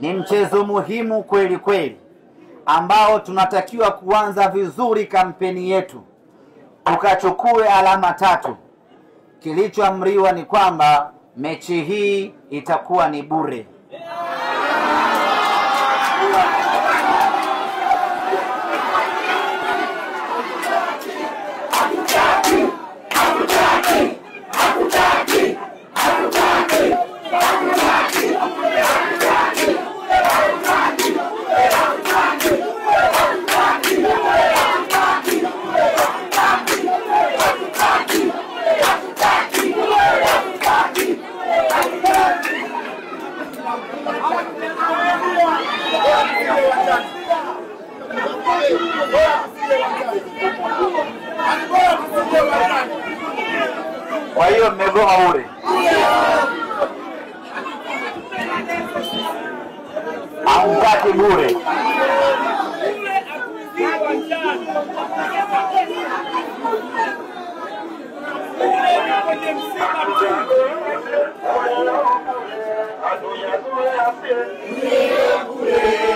Ni mchezo muhimu kweli kweli ambao tunatakiwa kuanza vizuri kampeni yetu, tukachukue alama 3. Kilichoamriwa ni kwamba mechi hii itakuwa ni bure. Kwa hiyo mmegoma bure. Hamtaki bure. Yeah.